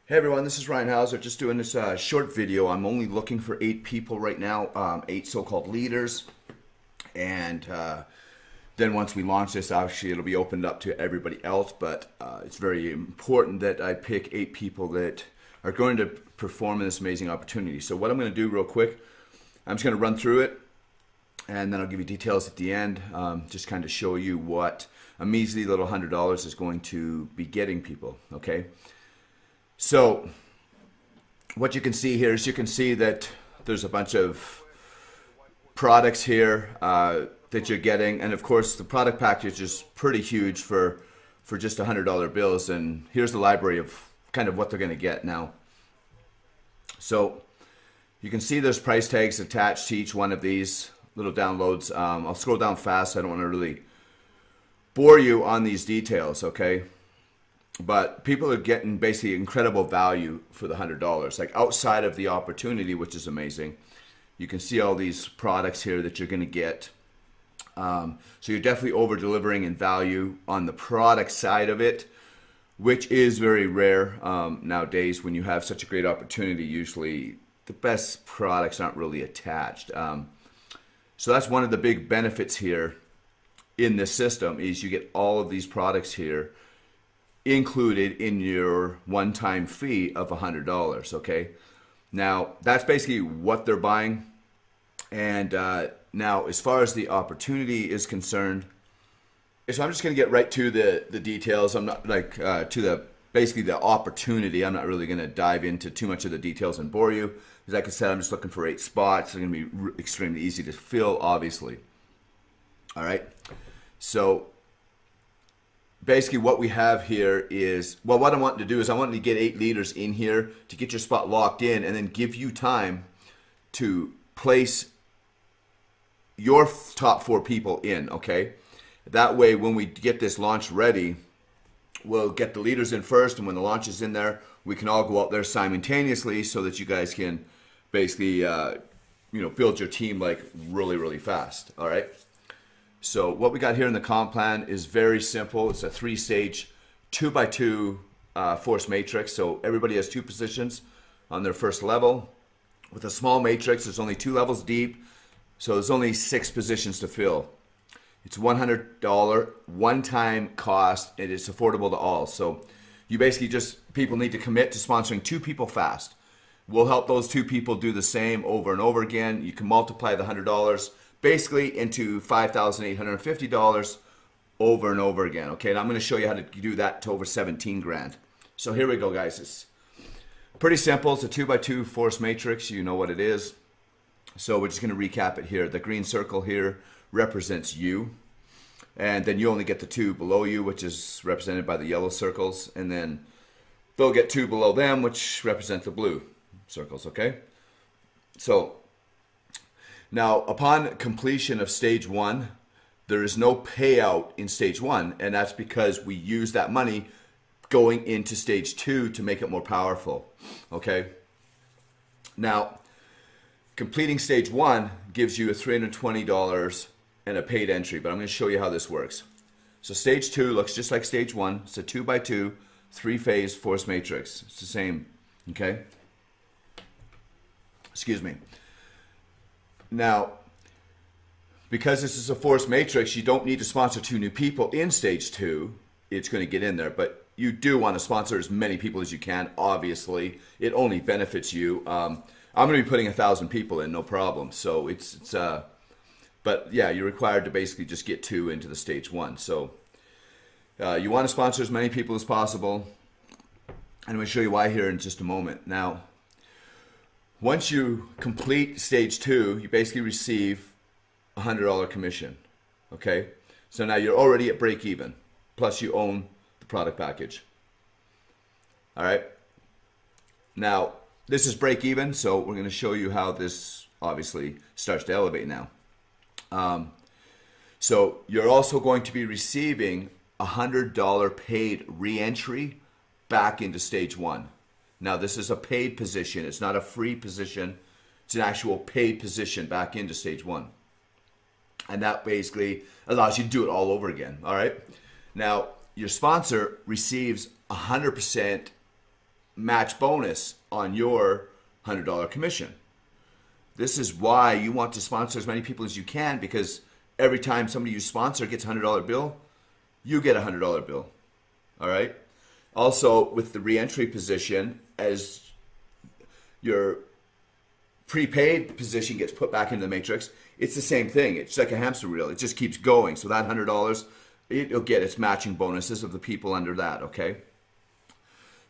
Hey everyone, this is Ryan Hauser. Just doing this short video. I'm only looking for 8 people right now, 8 so-called leaders. And then once we launch this, actually it'll be opened up to everybody else. But it's very important that I pick 8 people that are going to perform in this amazing opportunity. So what I'm going to do real quick, I'm just going to run through it, and then I'll give you details at the end. Just kind of show you what a measly little $100 is going to be getting people. Okay. So what you can see here is you can see that there's a bunch of products here that you're getting, and of course the product package is pretty huge for just $100 bills. And here's the library of kind of what they're going to get now. So you can see there's price tags attached to each one of these little downloads. I'll scroll down fast. I don't want to really bore you on these details, okay? But people are getting basically incredible value for the $100. Like outside of the opportunity, which is amazing, you can see all these products here that you're going to get. So you're definitely over delivering in value on the product side of it, which is very rare nowadays. When you have such a great opportunity, usually the best products aren't really attached. So that's one of the big benefits here in this system is you get all of these products here included in your one-time fee of $100. Okay, now that's basically what they're buying. And now as far as the opportunity is concerned, so I'm just going to get right to the details. I'm not like to the basically the opportunity. I'm not really going to dive into too much of the details and bore you, because like I said, I'm just looking for 8 spots. They're going to be extremely easy to fill, obviously. All right, so basically what we have here is, well, what I want to do is I want to get 8 leaders in here to get your spot locked in, and then give you time to place your top 4 people in, okay? That way, when we get this launch ready, we'll get the leaders in first, and when the launch is in there, we can all go out there simultaneously so that you guys can basically, build your team like really, really fast, all right? So what we got here in the comp plan is very simple. It's a 3-stage 2x2 force matrix. So everybody has 2 positions on their first level. With a small matrix, there's only 2 levels deep. So there's only 6 positions to fill. It's $100 one-time cost. It is affordable to all. So you basically people need to commit to sponsoring 2 people fast. We'll help those 2 people do the same over and over again. You can multiply the $100 basically into $5,850 over and over again. Okay, and I'm going to show you how to do that to over 17 grand. So here we go, guys. It's pretty simple. It's a 2x2 force matrix. You know what it is. So we're just going to recap it here. The green circle here represents you, and then you only get the 2 below you, which is represented by the yellow circles, and then they'll get 2 below them, which represent the blue circles. Okay, so now, upon completion of stage 1, there is no payout in stage 1, and that's because we use that money going into stage 2 to make it more powerful. Okay? Now, completing stage 1 gives you a $320 and a paid entry, but I'm going to show you how this works. So stage 2 looks just like stage 1. It's a 2x2, 3-phase force matrix. It's the same. Okay? Excuse me. Now, because this is a force matrix, you don't need to sponsor 2 new people in stage 2. It's going to get in there, but you do want to sponsor as many people as you can. Obviously, it only benefits you. I'm going to be putting 1,000 people in, no problem. So but yeah, you're required to basically just get 2 into the stage 1. So you want to sponsor as many people as possible, and I'm going to show you why here in just a moment. Now, once you complete stage 2, you basically receive a $100 commission. Okay, so now you're already at break even, plus you own the product package. All right, now this is break even, so we're going to show you how this obviously starts to elevate now. So you're also going to be receiving a $100 paid re-entry back into stage 1. Now, this is a paid position. It's not a free position. It's an actual paid position back into stage 1. And that basically allows you to do it all over again. All right. Now, your sponsor receives 100% match bonus on your $100 commission. This is why you want to sponsor as many people as you can, because every time somebody you sponsor gets a $100 bill, you get a $100 bill. All right. Also, with the reentry position, as your prepaid position gets put back into the matrix, it's the same thing. It's like a hamster wheel. It just keeps going. So that $100, it'll get its matching bonuses of the people under that. Okay.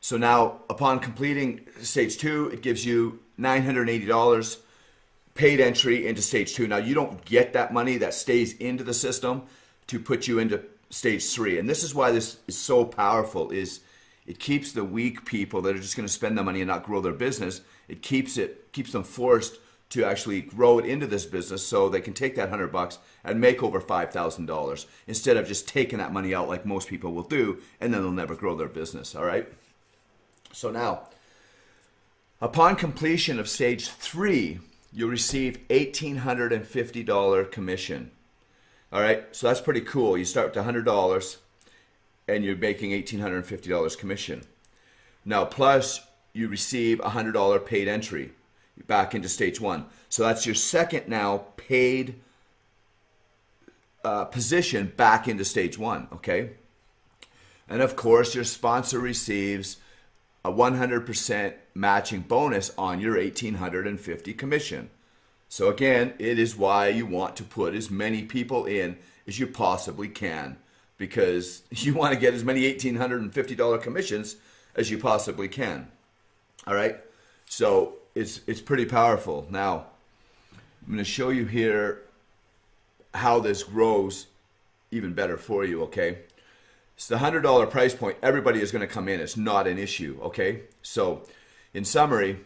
So now, upon completing stage 2, it gives you $980 paid entry into stage 2. Now, you don't get that money. That stays into the system to put you into stage 3. And this is why this is so powerful, is it keeps the weak people that are just going to spend the money and not grow their business. It keeps them forced to actually grow it into this business, so they can take that $100 and make over $5,000 instead of just taking that money out like most people will do, and then they'll never grow their business. All right. So now, upon completion of stage 3, you'll receive $1,850 commission. All right, so that's pretty cool. You start with $100 and you're making $1,850 commission. Now, plus you receive a $100 paid entry back into stage 1. So that's your second now paid position back into stage 1, okay? And of course, your sponsor receives a 100% matching bonus on your $1,850 commission. So again, it is why you want to put as many people in as you possibly can, because you want to get as many $1,850 commissions as you possibly can. All right, so it's pretty powerful. Now, I'm going to show you here how this grows even better for you, okay? It's the $100 price point. Everybody is going to come in. It's not an issue, okay? So, in summary,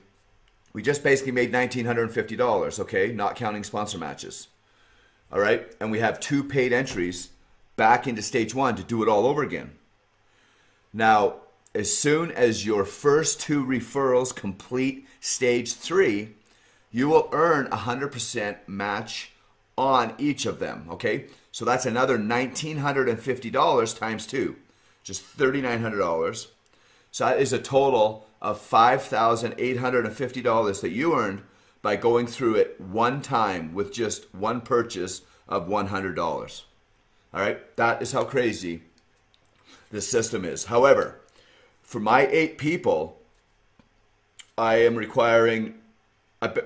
we just basically made $1,950, okay? Not counting sponsor matches, all right? And we have 2 paid entries back into stage 1 to do it all over again. Now, as soon as your first 2 referrals complete stage 3, you will earn 100% match on each of them, okay? So that's another $1,950 times 2, just $3,900. So that is a total of $5,850 that you earned by going through it one time with just one purchase of $100. All right, that is how crazy this system is. However, for my 8 people, I am requiring,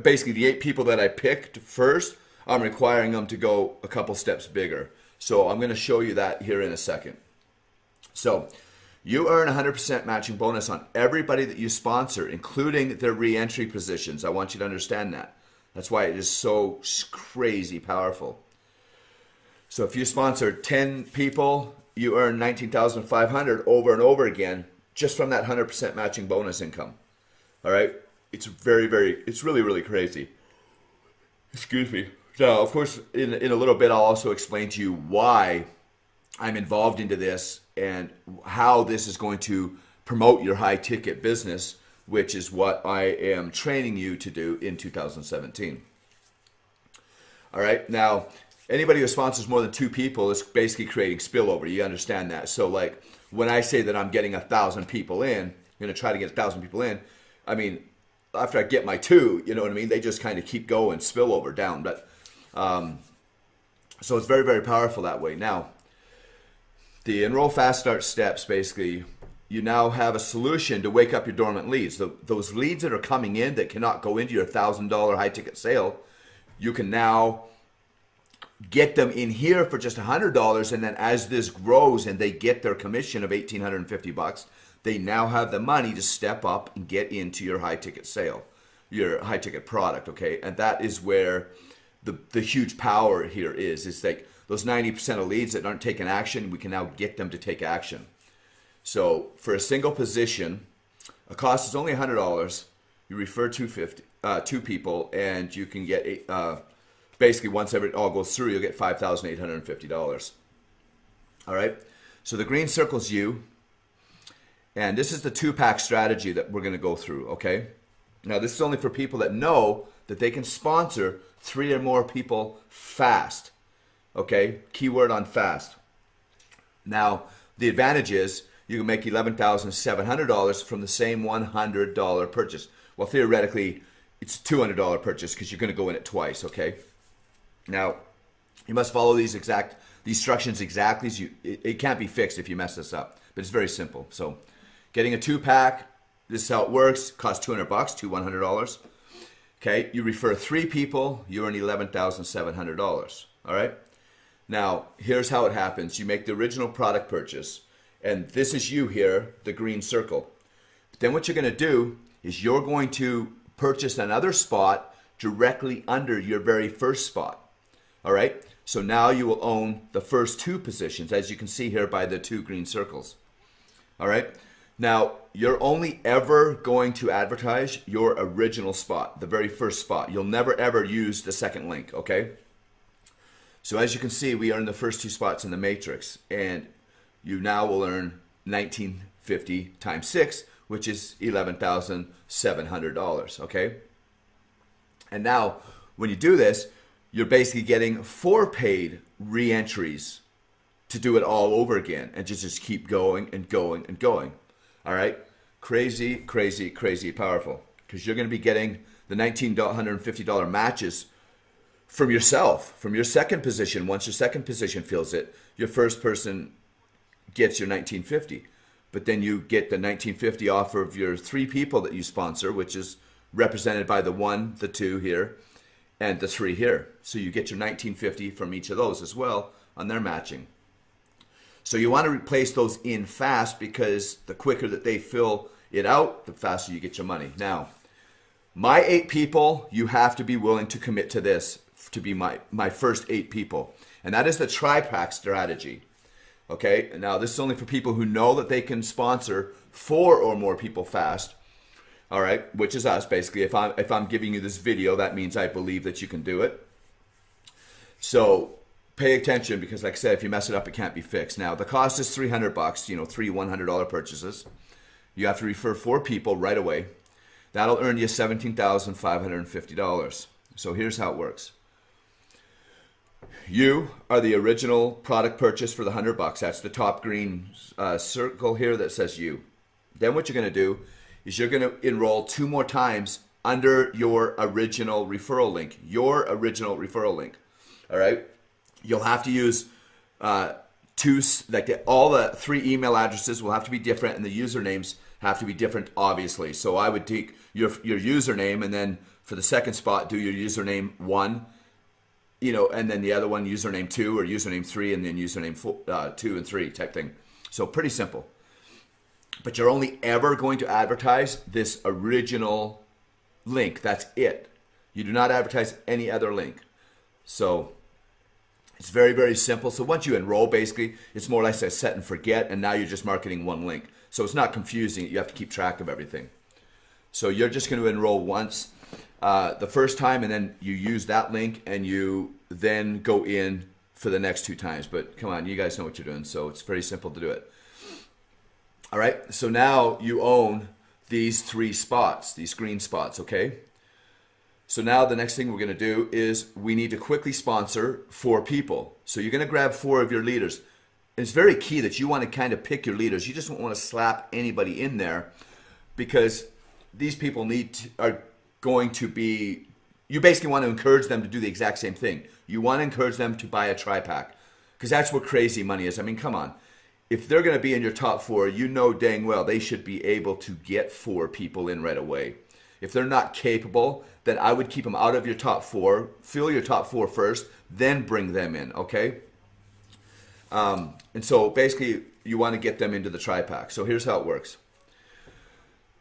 basically the 8 people that I picked first, I'm requiring them to go a couple steps bigger. So I'm going to show you that here in a second. So you earn 100% matching bonus on everybody that you sponsor, including their re-entry positions. I want you to understand that. That's why it is so crazy powerful. So if you sponsor 10 people, you earn $19,500 over and over again just from that 100% matching bonus income. All right? It's it's really, really crazy. Excuse me. Now, of course, in a little bit, I'll also explain to you why I'm involved into this and how this is going to promote your high-ticket business, which is what I am training you to do in 2017. All right. Now, anybody who sponsors more than 2 people is basically creating spillover. You understand that? So, like, when I say that I'm getting 1,000 people in, I'm going to try to get 1,000 people in, I mean, after I get my 2, you know what I mean? They just kind of keep going, spillover down. But so it's very, very powerful that way. Now, the Enroll Fast Start steps, basically, you now have a solution to wake up your dormant leads. Those leads that are coming in that cannot go into your $1,000 high-ticket sale, you can now get them in here for just $100, and then as this grows and they get their commission of $1,850, they now have the money to step up and get into your high-ticket sale, your high-ticket product, okay? And that is where the huge power here is. It's like those 90% of leads that aren't taking action, we can now get them to take action. So for a single position, a cost is only $100. You refer 2 people, and you can get basically once it all goes through, you'll get $5,850. All right. So the green circle's you, and this is the 2-pack strategy that we're going to go through. Okay. Now this is only for people that know that they can sponsor 3 or more people fast. Okay. Keyword on fast. Now the advantage is you can make $11,700 from the same $100 purchase. Well, theoretically, it's a $200 purchase because you're going to go in it twice, okay? Now, you must follow these instructions exactly. It can't be fixed if you mess this up, but it's very simple. So, getting a 2-pack, this is how it works. Costs $200, two $100. Okay, you refer 3 people, you earn $11,700. All right. Now, here's how it happens. You make the original product purchase, and this is you here, the green circle. But then what you're going to do is you're going to purchase another spot directly under your very first spot. All right. So now you will own the first 2 positions, as you can see here by the 2 green circles. All right. Now, you're only ever going to advertise your original spot, the very first spot. You'll never ever use the second link, okay? So as you can see, we earned the first 2 spots in the matrix, and you now will earn $19.50 times 6, which is $11,700, okay? And now, when you do this, you're basically getting 4 paid re-entries to do it all over again and just keep going and going and going. All right, crazy, crazy, crazy powerful, because you're going to be getting the $1,950 matches from yourself, from your second position. Once your second position fills it, your first person gets your $1,950, but then you get the $1,950 off of your 3 people that you sponsor, which is represented by the 1, the 2 here, and the 3 here. So you get your $1,950 from each of those as well on their matching. So you want to replace those in fast, because the quicker that they fill it out, the faster you get your money. Now, my 8 people, you have to be willing to commit to this to be my first 8 people. And that is the tri-pack strategy. Okay, now this is only for people who know that they can sponsor 4 or more people fast. All right, which is us basically. If I'm giving you this video, that means I believe that you can do it. So pay attention, because like I said, if you mess it up, it can't be fixed. Now, the cost is $300, you know, 3 $100 purchases. You have to refer 4 people right away. That'll earn you $17,550. So here's how it works. You are the original product purchase for the $100. That's the top green circle here that says you. Then what you're going to do is you're going to enroll 2 more times under your original referral link. Your original referral link. All right. You'll have to use all the 3 email addresses will have to be different, and the usernames have to be different, obviously. So I would take your username, and then for the second spot, do your username 1, you know, and then the other one, username 2 or username 3, and then username 2 and 3 type thing. So pretty simple. But you're only ever going to advertise this original link. That's it. You do not advertise any other link. So it's very, very simple. So once you enroll, basically, it's more or less a set and forget, and now you're just marketing 1 link. So it's not confusing. You have to keep track of everything. So you're just going to enroll once the first time, and then you use that link, and you then go in for the next 2 times. But come on, you guys know what you're doing, so it's very simple to do it. All right, so now you own these 3 spots, these green spots, okay? So now the next thing we're going to do is we need to quickly sponsor 4 people. So you're going to grab 4 of your leaders. It's very key that you want to kind of pick your leaders. You just don't want to slap anybody in there, because these people are going to be, you basically want to encourage them to do the exact same thing. You want to encourage them to buy a tri-pack, because that's what crazy money is. I mean, come on. If they're going to be in your top 4, you know dang well they should be able to get 4 people in right away. If they're not capable, then I would keep them out of your top 4, fill your top 4 first, then bring them in, okay? And so basically you want to get them into the tri-pack. So here's how it works.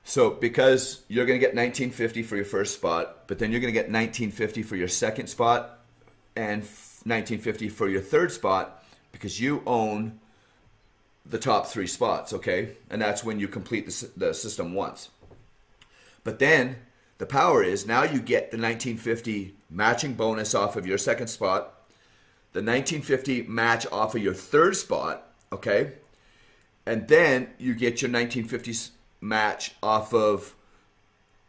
So because you're going to get $19.50 for your first spot, but then you're going to get $19.50 for your second spot and $19.50 for your third spot, because you own the top 3 spots, okay? And that's when you complete the system once. But then the power is now you get the $19.50 matching bonus off of your second spot, the $19.50 match off of your third spot, okay? And then you get your $19.50 match off of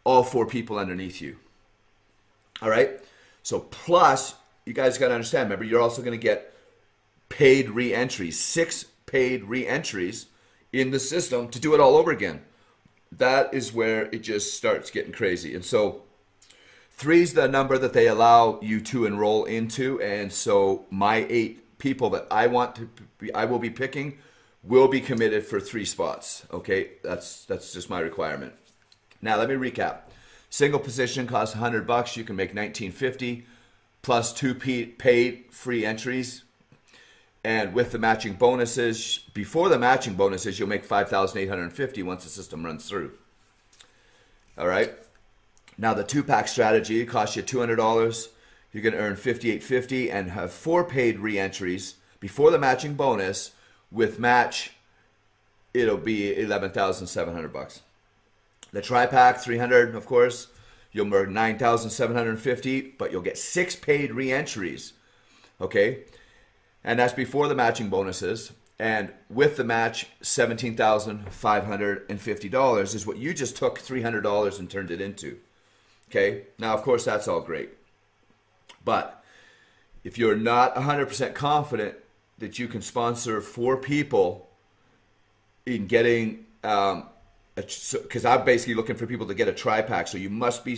all 4 people underneath you. All right? So plus, you guys got to understand, remember, you're also going to get paid re-entries, 6 paid re-entries in the system to do it all over again. That is where it just starts getting crazy. And so 3 is the number that they allow you to enroll into. And so my 8 people that I will be picking will be committed for 3 spots. Okay, that's just my requirement. Now let me recap. Single position costs $100. You can make $19.50 plus 2 paid free entries. And with the matching bonuses, before the matching bonuses, you'll make $5,850 once the system runs through. All right. Now the 2-pack strategy costs you $200. You're going to earn $58.50 and have 4 paid re-entries before the matching bonus. With match, it'll be $11,700. The tri-pack, $300, of course. You'll earn $9,750, but you'll get 6 paid re-entries. Okay. And that's before the matching bonuses. And with the match, $17,550 is what you just took $300 and turned it into. Okay? Now, of course, that's all great. But if you're not 100% confident that you can sponsor 4 people in getting, because I'm basically looking for people to get a tri-pack, so you must be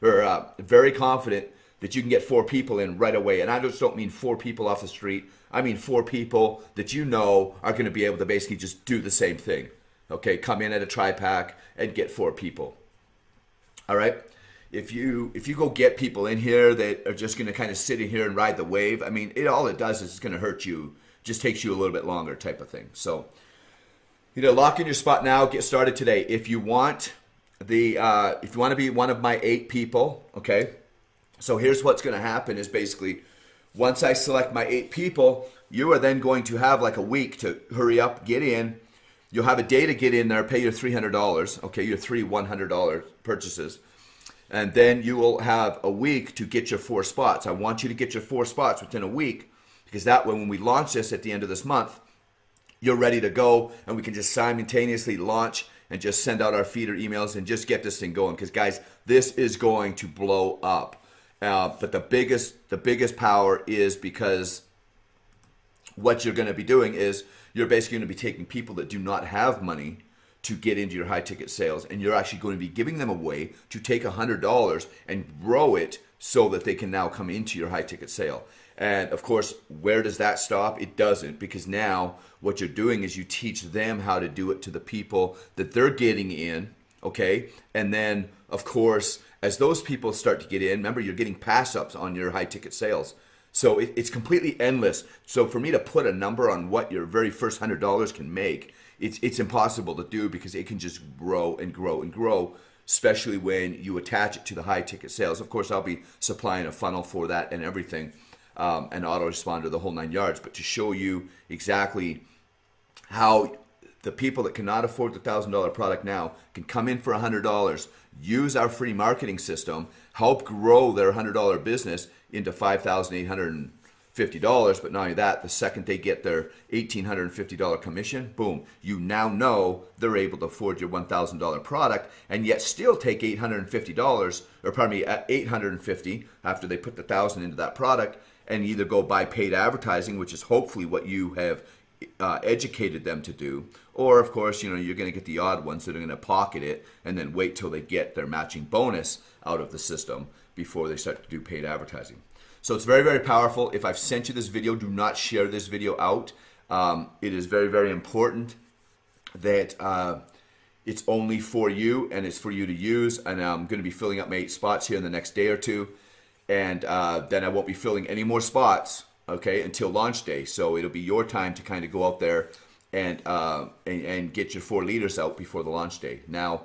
very confident that you can get 4 people in right away. And I just don't mean 4 people off the street. I mean 4 people that you know are going to be able to basically just do the same thing. Okay, come in at a tri-pack and get 4 people. All right? If you go get people in here that are just going to kind of sit in here and ride the wave, I mean, all it does is it's going to hurt you. Just takes you a little bit longer type of thing. So, lock in your spot now. Get started today. If you want to be one of my 8 people, okay? So here's what's going to happen is basically once I select my 8 people, you are then going to have like a week to hurry up, get in. You'll have a day to get in there, pay your $300, okay, your 3 $100 purchases. And then you will have a week to get your 4 spots. I want you to get your 4 spots within a week because that way when we launch this at the end of this month, you're ready to go and we can just simultaneously launch and just send out our feeder emails and just get this thing going. Because guys, this is going to blow up. But the biggest power is because what you're going to be doing is you're basically going to be taking people that do not have money to get into your high ticket sales, and you're actually going to be giving them a way to take $100 and grow it so that they can now come into your high ticket sale. And of course, where does that stop? It doesn't, because now what you're doing is you teach them how to do it to the people that they're getting in, okay? And then, of course, as those people start to get in, remember, you're getting pass-ups on your high-ticket sales. So it's completely endless. So for me to put a number on what your very first $100 can make, it's impossible to do because it can just grow and grow and grow, especially when you attach it to the high-ticket sales. Of course, I'll be supplying a funnel for that and everything, an autoresponder, the whole 9 yards. But to show you exactly how the people that cannot afford the $1,000 product now can come in for $100, use our free marketing system, help grow their $100 business into $5,850. But not only that, the second they get their $1,850 commission, boom, you now know they're able to afford your $1,000 product and yet still take $850, or pardon me, $850 after they put the $1,000 into that product, and either go buy paid advertising, which is hopefully what you have educated them to do, or of course, you're going to get the odd ones that are going to pocket it and then wait till they get their matching bonus out of the system before they start to do paid advertising. So it's very, very powerful. If I've sent you this video, do not share this video out. It is very, very important that it's only for you and it's for you to use. And I'm going to be filling up my 8 spots here in the next day or 2. And then I won't be filling any more spots, okay, until launch day. So it'll be your time to kind of go out there and get your 4 leaders out before the launch day. Now,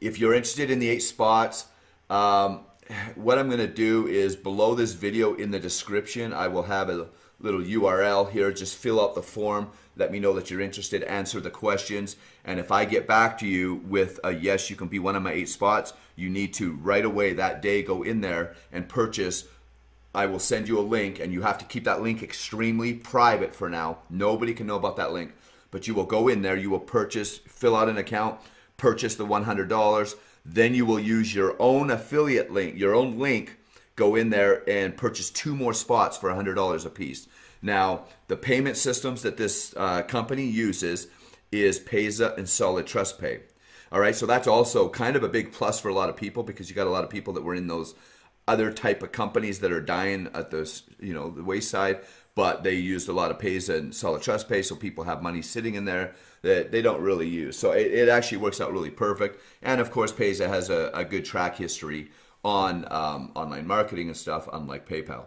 if you're interested in the 8 spots, what I'm going to do is below this video in the description, I will have a little URL here. Just fill out the form. Let me know that you're interested. Answer the questions. And if I get back to you with a yes, you can be one of my 8 spots, you need to right away that day go in there and purchase. I will send you a link, and you have to keep that link extremely private for now. Nobody can know about that link. But you will go in there, you will purchase, fill out an account, purchase the $100. Then you will use your own affiliate link, your own link, go in there and purchase 2 more spots for $100 a piece. Now, the payment systems that this company uses is Payza and Solid Trust Pay. All right, so that's also kind of a big plus for a lot of people, because you got a lot of people that were in those other type of companies that are dying at this, the wayside, but they used a lot of Payza and Solid Trust Pay, so people have money sitting in there that they don't really use. So it actually works out really perfect. And of course, Payza has a good track history on online marketing and stuff, unlike PayPal.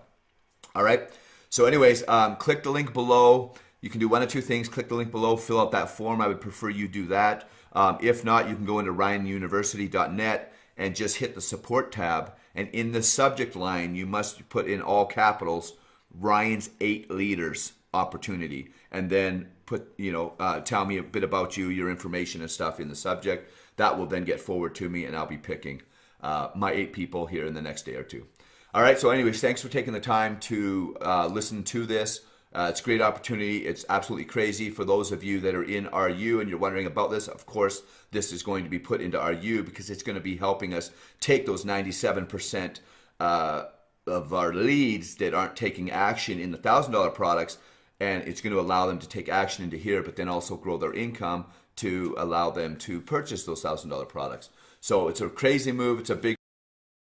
All right. So anyways, click the link below. You can do one of two things. Click the link below, fill out that form. I would prefer you do that. If not, you can go into ryanuniversity.net and just hit the support tab. And in the subject line, you must put in all capitals, Ryan's 8 leaders opportunity. And then put, tell me a bit about you, your information and stuff in the subject. That will then get forwarded to me, and I'll be picking my 8 people here in the next day or two. All right, so anyways, thanks for taking the time to listen to this. It's a great opportunity. It's absolutely crazy. For those of you that are in RU and you're wondering about this, of course, this is going to be put into RU because it's going to be helping us take those 97% of our leads that aren't taking action in the $1,000 products, and it's going to allow them to take action into here, but then also grow their income to allow them to purchase those $1,000 products. So it's a crazy move. It's a big